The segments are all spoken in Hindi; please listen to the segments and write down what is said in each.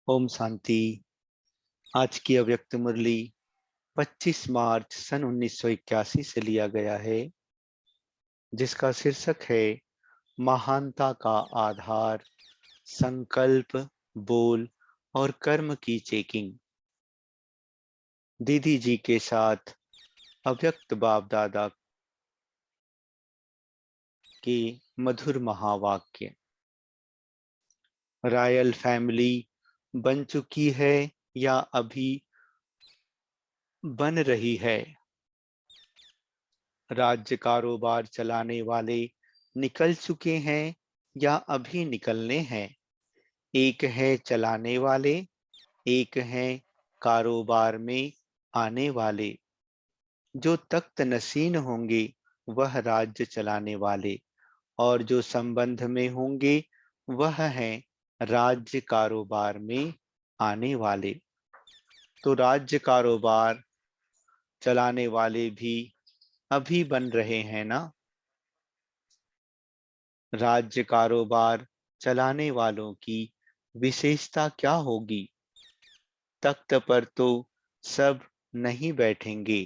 ओम शांति। आज की अव्यक्त मुरली 25 मार्च सन 1981 से लिया गया है, जिसका शीर्षक है महानता का आधार, संकल्प, बोल और कर्म की चेकिंग। दीदी जी के साथ अव्यक्त बाप दादा के मधुर महावाक्य। रॉयल फैमिली बन चुकी है या अभी बन रही है। राज्य कारोबार चलाने वाले निकल चुके हैं या अभी निकलने हैं। एक है चलाने वाले, एक है कारोबार में आने वाले। जो तख्त नशीन होंगे वह राज्य चलाने वाले, और जो संबंध में होंगे वह हैं राज्य कारोबार में आने वाले। तो राज्य कारोबार चलाने वाले भी अभी बन रहे हैं ना। राज्य कारोबार चलाने वालों की विशेषता क्या होगी? तख्त पर तो सब नहीं बैठेंगे।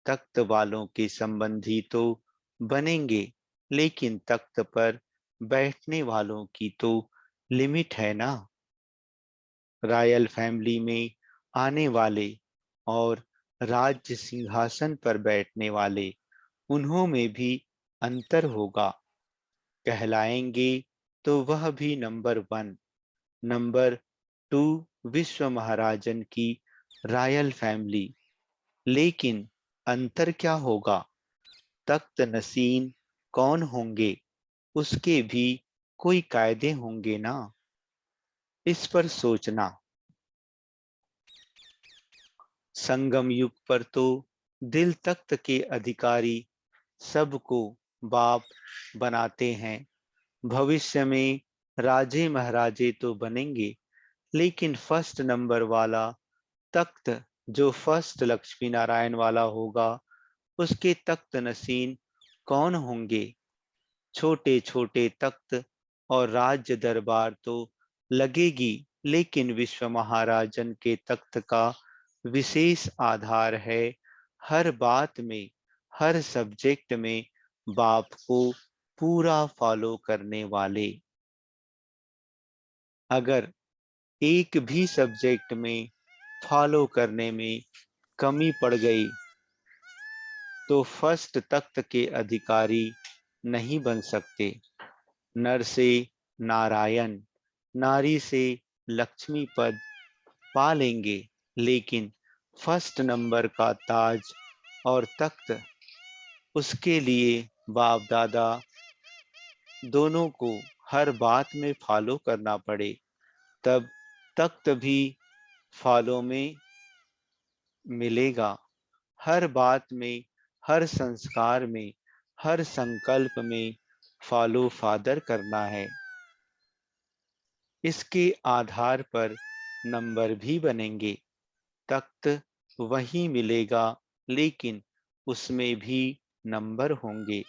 तख्त वालों के संबंधी तो बनेंगे, लेकिन तख्त पर बैठने वालों की तो लिमिट है ना। रॉयल फैमिली में आने वाले और राज्य सिंहासन पर बैठने वाले, उन्हों में भी अंतर होगा। कहलाएंगे तो वह भी नंबर 1, नंबर 2 विश्व महाराजन की रॉयल फैमिली। लेकिन अंतर क्या होगा? तख्त नसीन कौन होंगे, उसके भी कोई कायदे होंगे ना। इस पर सोचना। संगम युग पर तो दिल तख्त के अधिकारी सबको बाप बनाते हैं। भविष्य में राजे महाराजे तो बनेंगे, लेकिन फर्स्ट नंबर वाला तख्त, जो फर्स्ट लक्ष्मी नारायण वाला होगा, उसके तख्त नसीन कौन होंगे? छोटे छोटे तख्त और राज्य दरबार तो लगेगी, लेकिन विश्व महाराजन के तख्त का विशेष आधार है हर बात में, हर सब्जेक्ट में बाप को पूरा फॉलो करने वाले। अगर एक भी सब्जेक्ट में फॉलो करने में कमी पड़ गई तो फर्स्ट तख्त के अधिकारी नहीं बन सकते। नर से नारायण, नारी से लक्ष्मी पद पा लेंगे, लेकिन फर्स्ट नंबर का ताज और तख्त, उसके लिए बाप दादा दोनों को हर बात में फॉलो करना पड़े, तब तख्त भी फॉलो में मिलेगा। हर बात में, हर संस्कार में, हर संकल्प में फॉलो फादर करना है। इसके आधार पर नंबर भी बनेंगे। तख्त वही मिलेगा, लेकिन उसमें भी नंबर होंगे।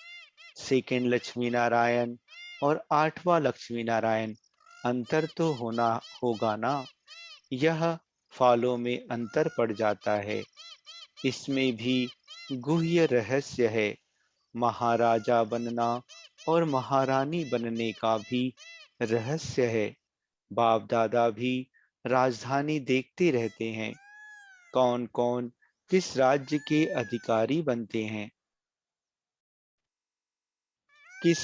सेकंड लक्ष्मी नारायण और 8वां लक्ष्मी नारायण, अंतर तो होना होगा ना। यह फॉलो में अंतर पड़ जाता है। इसमें भी गुह्य रहस्य है। महाराजा बनना और महारानी बनने का भी रहस्य है। बाप दादा भी राजधानी देखते रहते हैं। कौन कौन किस राज्य के अधिकारी बनते हैं, किस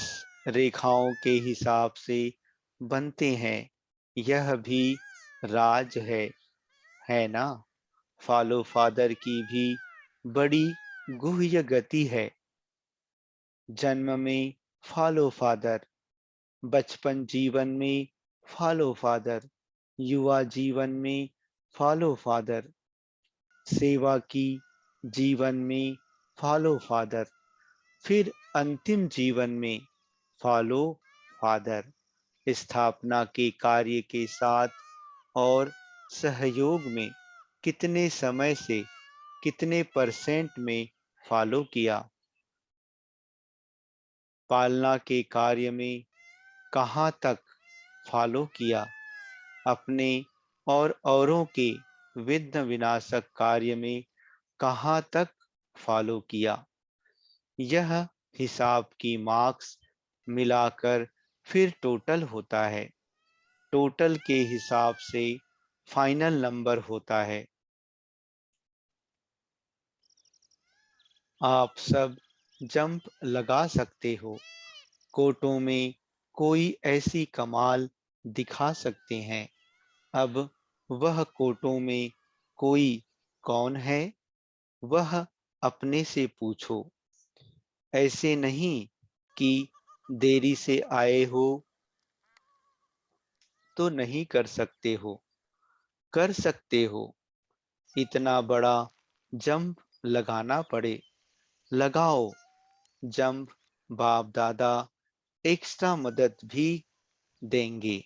रेखाओं के हिसाब से बनते हैं, यह भी राज है ना। फॉलो फादर की भी बड़ी गुह्य गति है। जन्म में फॉलो फादर, बचपन जीवन में फॉलो फादर, युवा जीवन में फॉलो फादर, सेवा की जीवन में फॉलो फादर, फिर अंतिम जीवन में फॉलो फादर। स्थापना के कार्य के साथ और सहयोग में कितने समय से कितने परसेंट में फॉलो किया। पालना के कार्य में कहाँ तक फॉलो किया। अपने और औरों के विघ्न विनाशक कार्य में कहाँ तक फॉलो किया। यह हिसाब की मार्क्स मिलाकर फिर टोटल होता है। टोटल के हिसाब से फाइनल नंबर होता है। आप सब जंप लगा सकते हो। कोर्टों में कोई ऐसी कमाल दिखा सकते हैं। अब वह कोर्टों में कोई कौन है? वह अपने से पूछो। ऐसे नहीं कि देरी से आए हो तो नहीं कर सकते हो। कर सकते हो। इतना बड़ा जंप लगाना पड़े, लगाओ जंप। बाप दादा एक्स्ट्रा मदद भी देंगे।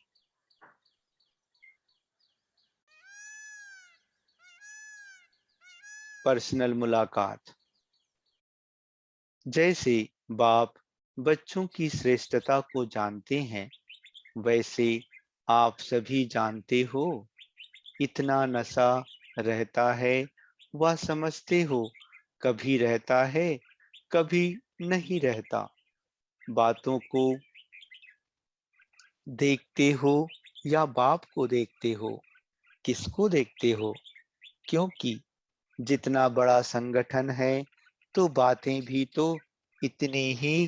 पर्सनल मुलाकात। जैसे बाप बच्चों की श्रेष्ठता को जानते हैं, वैसे आप सभी जानते हो। इतना नशा रहता है, वह समझते हो। कभी रहता है, कभी नहीं रहता। बातों को देखते हो या बाप को देखते हो? किसको देखते हो? क्योंकि जितना बड़ा संगठन है तो बातें भी तो इतनी ही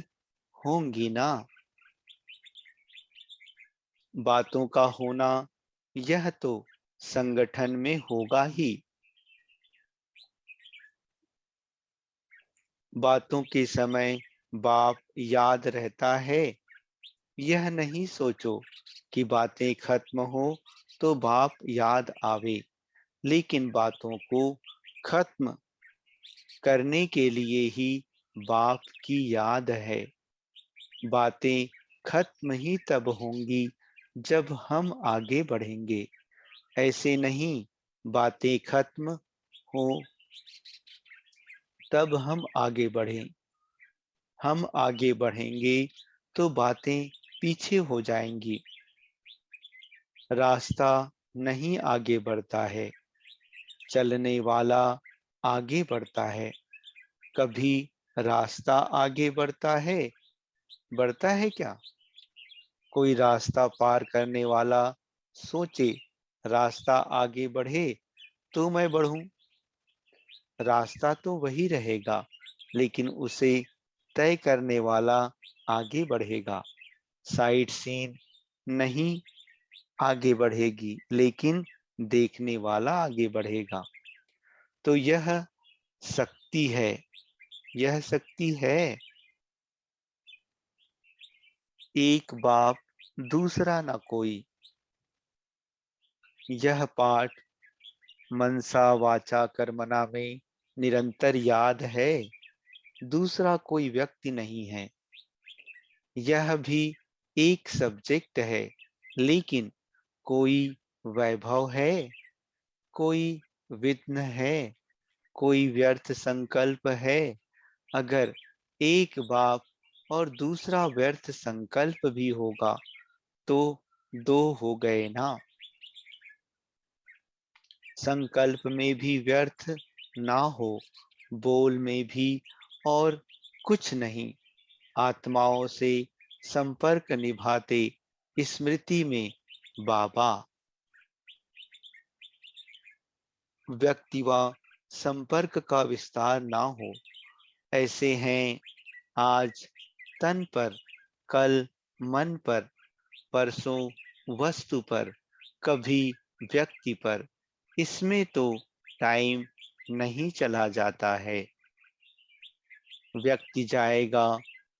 होंगी ना। बातों का होना यह तो संगठन में होगा ही। बातों के समय बाप याद रहता है। यह नहीं सोचो कि बातें खत्म हो तो बाप याद आवे, लेकिन बातों को खत्म करने के लिए ही बाप की याद है। बातें खत्म ही तब होंगी जब हम आगे बढ़ेंगे। ऐसे नहीं बातें खत्म हो तब हम आगे बढ़ें। हम आगे बढ़ेंगे तो बातें पीछे हो जाएंगी। रास्ता नहीं आगे बढ़ता है, चलने वाला आगे बढ़ता है। कभी रास्ता आगे बढ़ता है? बढ़ता है क्या? कोई रास्ता पार करने वाला सोचे रास्ता आगे बढ़े तो मैं बढ़ूं। रास्ता तो वही रहेगा, लेकिन उसे तय करने वाला आगे बढ़ेगा। साइड सीन नहीं आगे बढ़ेगी, लेकिन देखने वाला आगे बढ़ेगा। तो यह शक्ति है। यह शक्ति है। एक बाप दूसरा ना कोई। यह पाठ मनसा वाचा कर्मणा में निरंतर याद है। दूसरा कोई व्यक्ति नहीं है। यह भी एक सब्जेक्ट है, लेकिन कोई वैभव है, कोई विघ्न है, कोई व्यर्थ संकल्प है। अगर एक बाप और दूसरा व्यर्थ संकल्प भी होगा तो दो हो गए ना। संकल्प में भी व्यर्थ ना हो, बोल में भी और कुछ नहीं। आत्माओं से संपर्क निभाते स्मृति में बाबा। व्यक्ति व संपर्क का विस्तार ना हो। ऐसे हैं आज तन पर, कल मन पर, परसों वस्तु पर, कभी व्यक्ति पर। इसमें तो टाइम नहीं चला जाता है। व्यक्ति जाएगा,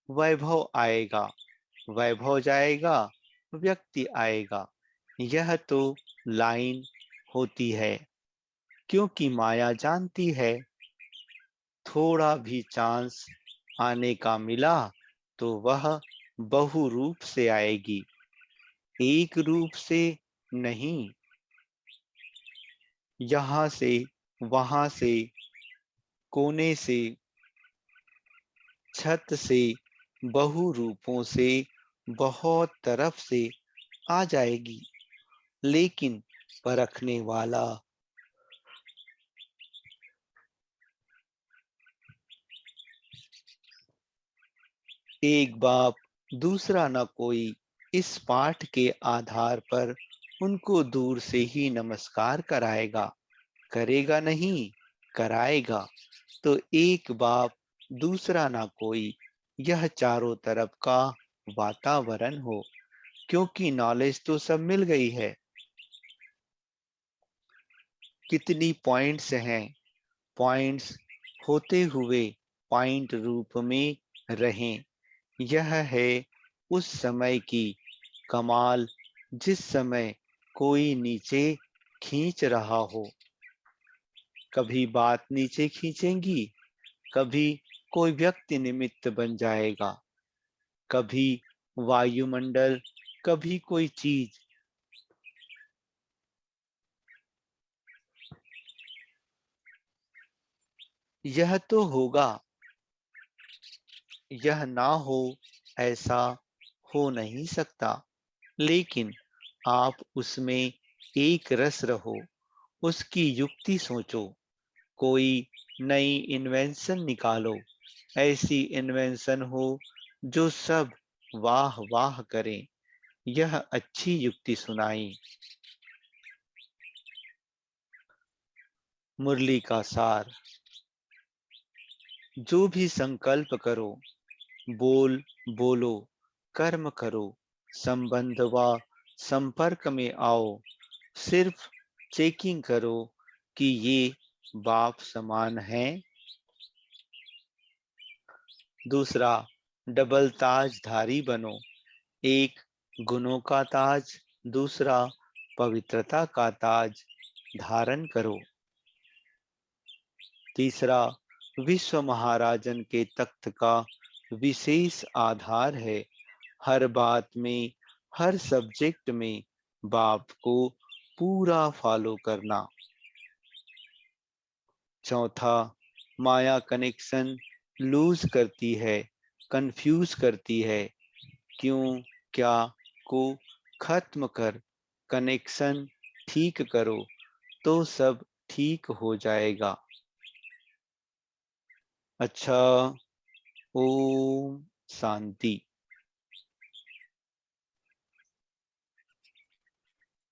वैभव आएगा। वैभव जाएगा, व्यक्ति आएगा। यह तो लाइन होती है, क्योंकि माया जानती है थोड़ा भी चांस आने का मिला तो वह बहु रूप से आएगी, एक रूप से नहीं। यहाँ से, वहां से, कोने से, छत से, बहु रूपों से, बहुत तरफ से आ जाएगी। लेकिन परखने वाला। एक बाप दूसरा न कोई इस पाठ के आधार पर उनको दूर से ही नमस्कार कराएगा, करेगा नहीं, कराएगा। तो एक बाप दूसरा ना कोई, यह चारों तरफ का वातावरण हो, क्योंकि नॉलेज तो सब मिल गई है। कितनी पॉइंट्स हैं, पॉइंट्स होते हुए पॉइंट रूप में रहें, यह है उस समय की कमाल, जिस समय कोई नीचे खींच रहा हो। कभी बात नीचे खींचेंगी, कभी कोई व्यक्ति निमित्त बन जाएगा, कभी वायुमंडल, कभी कोई चीज। यह तो होगा, यह ना हो, ऐसा हो नहीं सकता। लेकिन आप उसमें एक रस रहो, उसकी युक्ति सोचो, कोई नई इन्वेंशन निकालो, ऐसी इन्वेंशन हो जो सब वाह वाह करें। यह अच्छी युक्ति सुनाई। मुरली का सार। जो भी संकल्प करो, बोल बोलो, कर्म करो, संबंध व संपर्क में आओ, सिर्फ चेकिंग करो कि ये बाप समान हैं। दूसरा, डबल ताजधारी बनो, एक गुणों का ताज, दूसरा पवित्रता का ताज धारण करो। तीसरा, विश्व महाराजन के तख्त का विशेष आधार है, हर बात में, हर सब्जेक्ट में बाप को पूरा फॉलो करना। चौथा, माया कनेक्शन लूज करती है, कंफ्यूज करती है, क्यों क्या को खत्म कर कनेक्शन ठीक करो, तो सब ठीक हो जाएगा। अच्छा, ओम शांति।